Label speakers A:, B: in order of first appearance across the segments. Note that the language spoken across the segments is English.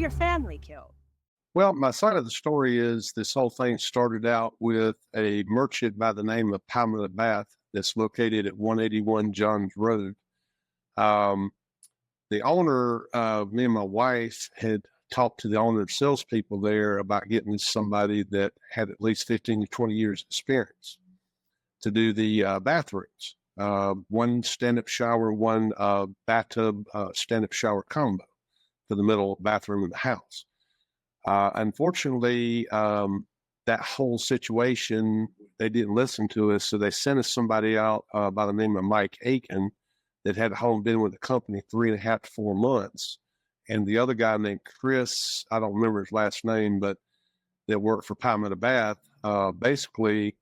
A: your family killed?
B: Well, my side of the story is this whole thing started out with a merchant by the name of Pamela Bath that's located at 181 Johns Road. Um, the owner, me and my wife had talked to the owner of salespeople there about getting somebody that had at least 15 to 20 years experience to do the bathrooms. One stand-up shower, one bathtub stand-up shower combo for the middle bathroom in the house. Unfortunately, that whole situation, they didn't listen to us, so they sent us somebody out by the name of Mike Aiken that had been with the company 3.5 to 4 months. And the other guy named Chris, I don't remember his last name, but that worked for Pamela Bath, basically,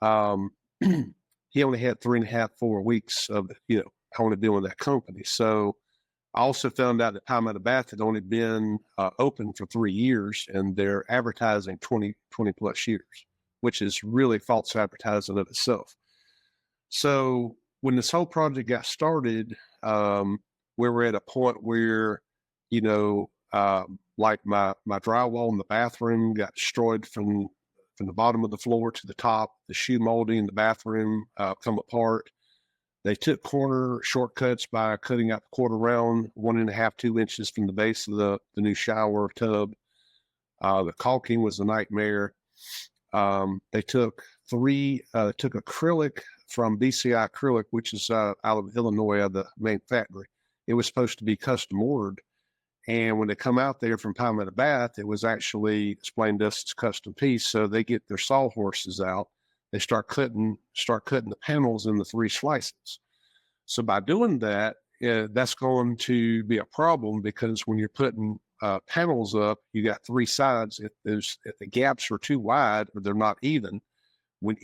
B: he only had 3.5, 4 weeks of, only being with that company. So I also found out that Pamela Bath had only been open for 3 years, and they're advertising 20 plus years, which is really false advertising of itself. So when this whole project got started, we were at a point where, like my drywall in the bathroom got destroyed from the bottom of the floor to the top. The shoe molding in the bathroom come apart. They took corner shortcuts by cutting out the quarter round, 1.5, 2 inches from the base of the new shower tub. The caulking was a nightmare. They took acrylic from BCI Acrylic, which is out of Illinois, the main factory. It was supposed to be custom ordered. And when they come out there from Pamela Bath, it was actually explained to us as custom piece. So they get their sawhorses out. They start cutting the panels into 3 slices. So by doing that, that's going to be a problem, because when you're putting panels up, you got 3 sides. If the gaps are too wide or they're not even when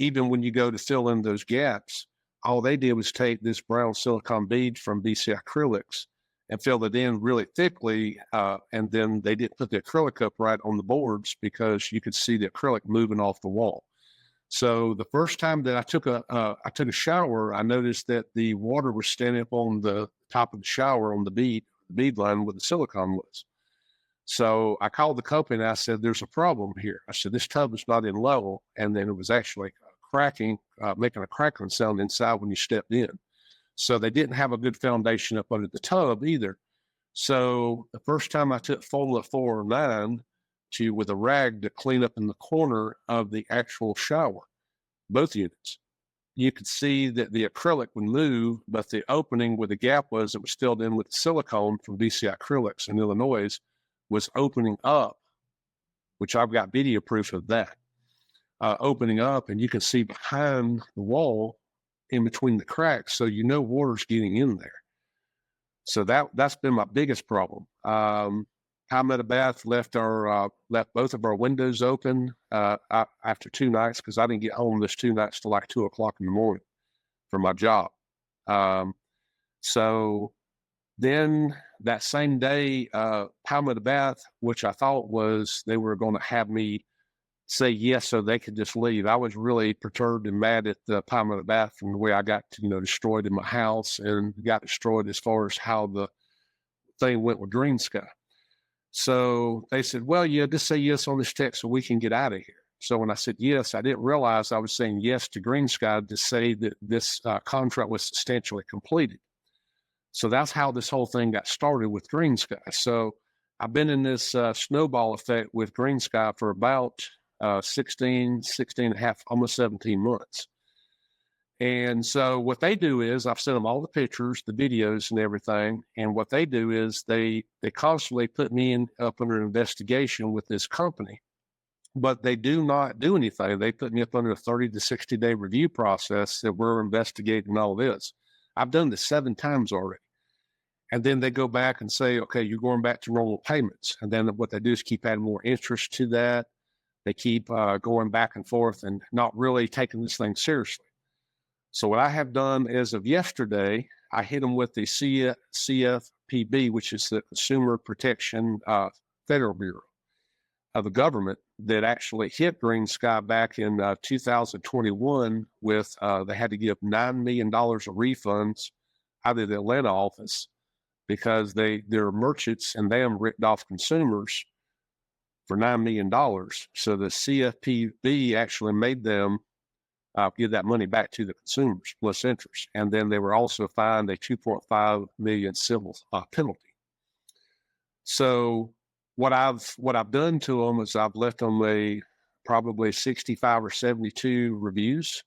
B: you go to fill in those gaps, all they did was take this brown silicone bead from BC Acrylics and fill it in really thickly, and then they didn't put the acrylic up right on the boards, because you could see the acrylic moving off the wall. So the first time that I took a shower, I noticed that the water was standing up on the top of the shower on the bead line where the silicone was. So I called the company and I said, "There's a problem here." I said, "This tub is not in level," and then it was actually cracking, making a crackling sound inside when you stepped in. So they didn't have a good foundation up under the tub either. So the first time I took Formula 409 with a rag to clean up in the corner of the actual shower, both units, you could see that the acrylic would move, but the opening where the gap was, it was filled in with silicone from BC Acrylics in Illinois, was opening up, which I've got video proof of that, opening up, and you can see behind the wall in between the cracks, so water's getting in there. So that's been my biggest problem. Pamela Bath left both of our windows open after 2 nights, because I didn't get home this 2 nights till like 2:00 in the morning for my job. So then that same day, Pamela Bath, which I thought was they were going to have me say yes so they could just leave. I was really perturbed and mad at the Pamela Bath from the way I got destroyed in my house, and got destroyed as far as how the thing went with GreenSky. So they said, "Well, yeah, just say yes on this text so we can get out of here." So when I said yes, I didn't realize I was saying yes to GreenSky to say that this contract was substantially completed. So that's how this whole thing got started with GreenSky. So I've been in this snowball effect with GreenSky for about 16 and a half, almost 17 months. And so what they do is, I've sent them all the pictures, the videos and everything. And what they do is they constantly put me up under investigation with this company, but they do not do anything. They put me up under a 30 to 60 day review process that we're investigating all this. I've done this 7 times already. And then they go back and say, "Okay, you're going back to normal payments." And then what they do is keep adding more interest to that. They keep going back and forth and not really taking this thing seriously. So what I have done as of yesterday, I hit them with the CFPB, which is the Consumer Protection Federal Bureau of the government, that actually hit GreenSky back in 2021 with, they had to give $9 million of refunds out of the Atlanta office because they're merchants and they have written off consumers for $9 million. So the CFPB actually made them give that money back to the consumers plus interest. And then they were also fined a $2.5 million civil penalty. So what I've done to them is I've left them probably 65 or 72 reviews.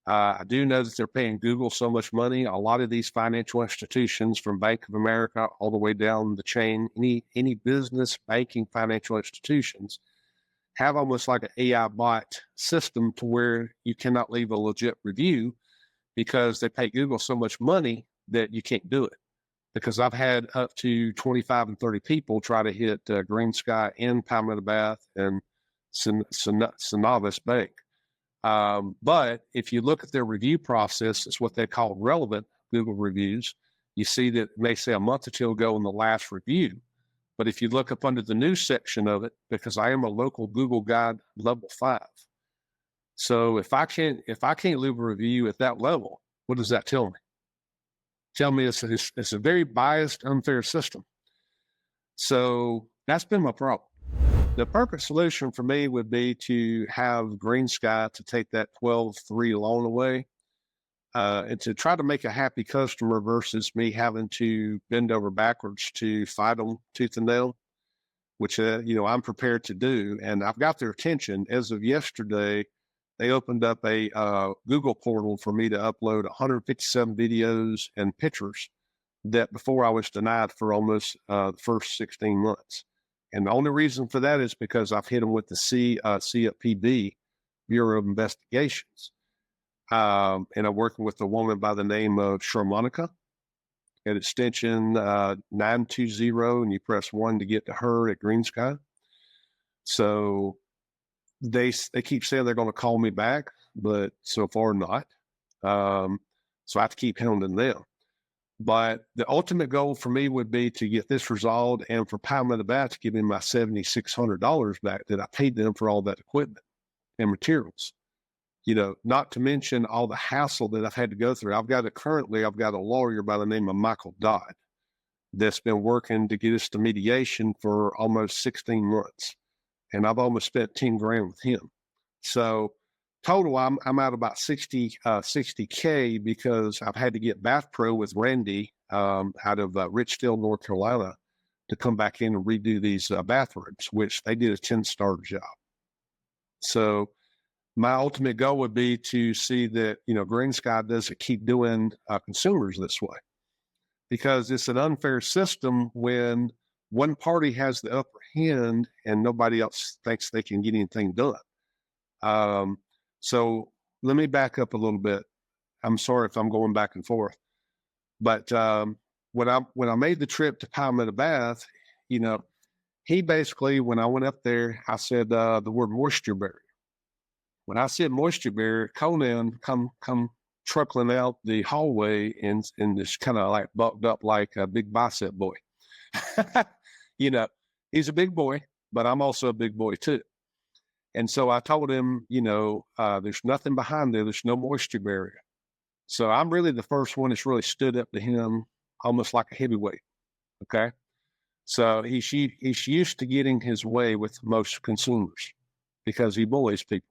B: I do know that they're paying Google so much money. A lot of these financial institutions, from Bank of America all the way down the chain, any business, banking, financial institutions, have almost like an AI bot system to where you cannot leave a legit review because they pay Google so much money that you can't do it. Because I've had up to 25 and 30 people try to hit GreenSky and Palmetto Bath and Synovus Bank. But if you look at their review process, it's what they call relevant Google reviews. You see that it may say a month or two ago in the last review. But if you look up under the news section of it, because I am a local Google guide level 5. So if I can't leave a review at that level, what does that tell me? Tell me it's a very biased, unfair system. So that's been my problem. The perfect solution for me would be to have GreenSky to take that 12-3 loan away and to try to make a happy customer versus me having to bend over backwards to fight them tooth and nail, which, I'm prepared to do. And I've got their attention. As of yesterday, they opened up a Google portal for me to upload 157 videos and pictures that before I was denied for almost the first 16 months. And the only reason for that is because I've hit them with the CFPB, Bureau of Investigations. And I'm working with a woman by the name of Sharmonica at extension 920, and you press 1 to get to her at GreenSky. So they keep saying they're going to call me back, but so far not. So I have to keep hounding them. But the ultimate goal for me would be to get this resolved and for Palmetto Bath to give me my $7,600 back that I paid them for all that equipment and materials. Not to mention all the hassle that I've had to go through. I've got a lawyer by the name of Michael Dodd that's been working to get us to mediation for almost 16 months. And I've almost spent $10,000 with him. So total, I'm out about 60K because I've had to get Bath Pro with Randy out of Richfield, North Carolina, to come back in and redo these bathrooms, which they did a 10-star job. So my ultimate goal would be to see that, GreenSky doesn't keep doing consumers this way, because it's an unfair system when one party has the upper hand and nobody else thinks they can get anything done. So let me back up a little bit. I'm sorry if I'm going back and forth, but when I made the trip to Palmetto Bath, he basically, when I went up there, I said the word moisture barrier. When I said moisture barrier, Conan come truckling out the hallway and just kind of like bulked up like a big bicep boy. He's a big boy, but I'm also a big boy too. And so I told him, there's nothing behind there. There's no moisture barrier. So I'm really the first one that's really stood up to him almost like a heavyweight. Okay. So he's used to getting his way with most consumers because he bullies people.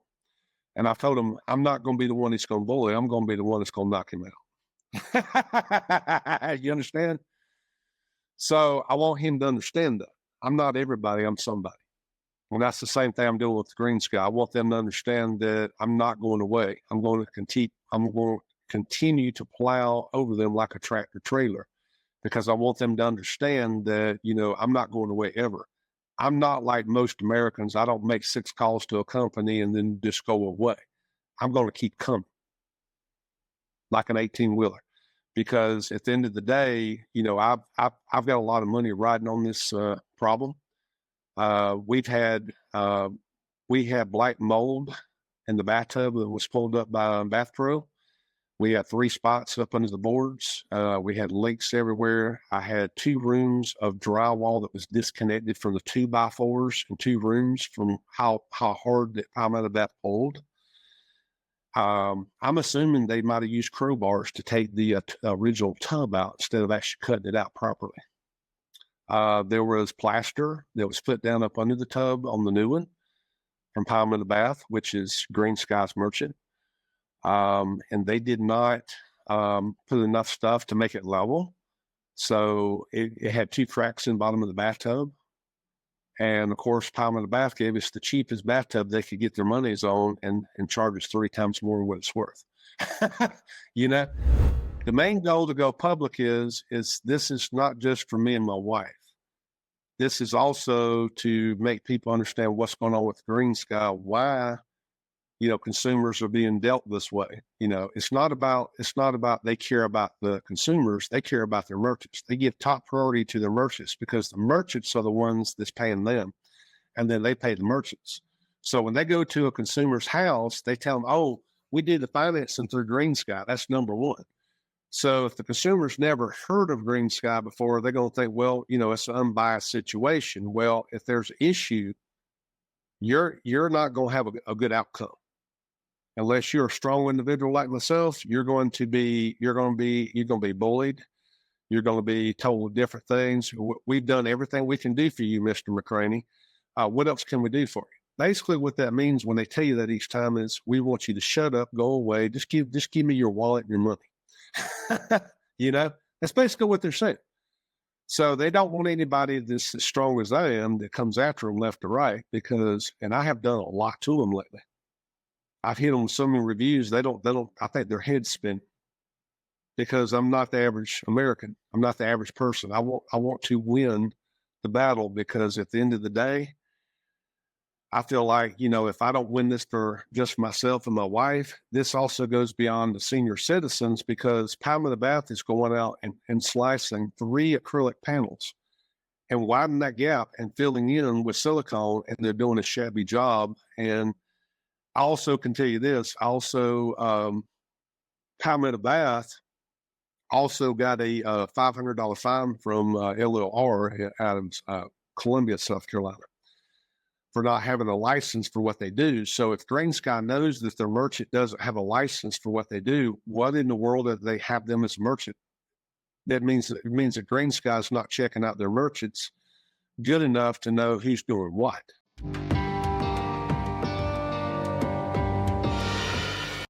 B: And I told him, I'm not going to be the one that's going to bully. I'm going to be the one that's going to knock him out. You understand? So I want him to understand that I'm not everybody. I'm somebody. And that's the same thing I'm doing with the GreenSky. I want them to understand that I'm not going away. I'm going to continue to plow over them like a tractor trailer, because I want them to understand that, I'm not going away ever. I'm not like most Americans. I don't make 6 calls to a company and then just go away. I'm going to keep coming like an 18-wheeler, because at the end of the day, I've got a lot of money riding on this problem. We had black mold in the bathtub that was pulled up by Bath Pro. We had 3 spots up under the boards. We had leaks everywhere. I had 2 rooms of drywall that was disconnected from the 2x4s in 2 rooms from how hard that Palmetto Bath pulled. I'm assuming they might have used crowbars to take the original tub out instead of actually cutting it out properly. There was plaster that was put down up under the tub on the new one from Palm Bath, which is GreenSky's merchant. And they did not put enough stuff to make it level. So it had 2 cracks in the bottom of the bathtub. And of course, Palm Bath gave us the cheapest bathtub they could get their monies on and charge us 3 times more than what it's worth. You know, the main goal to go public is this is not just for me and my wife. This is also to make people understand what's going on with GreenSky, why, consumers are being dealt this way. It's not about they care about the consumers, they care about their merchants. They give top priority to their merchants because the merchants are the ones that's paying them, and then they pay the merchants. So when they go to a consumer's house, they tell them, oh, we did the financing through GreenSky. That's number one. So if the consumer's never heard of GreenSky before, they're going to think, well, it's an unbiased situation. Well, if there's an issue, you're not going to have a good outcome. Unless you're a strong individual like myself, you're going to be bullied. You're going to be told different things. We've done everything we can do for you, Mr. McCraney. What else can we do for you? Basically, what that means when they tell you that each time is, we want you to shut up, go away, just give me your wallet and your money. That's basically what they're saying. So they don't want anybody that's as strong as I am that comes after them left or right and I have done a lot to them lately. I've hit them with so many reviews, I think their heads spin because I'm not the average American. I'm not the average person. I want to win the battle because at the end of the day, I feel like, if I don't win this for just myself and my wife, this also goes beyond the senior citizens because Palm Bath is going out and slicing 3 acrylic panels and widening that gap and filling in with silicone, and they're doing a shabby job. And I also can tell you this, Palm Bath also got a $500 fine from LLR out of Columbia, South Carolina, for not having a license for what they do. So if GreenSky knows that their merchant doesn't have a license for what they do, what in the world do they have them as a merchant? It means that GreenSky is not checking out their merchants good enough to know who's doing what.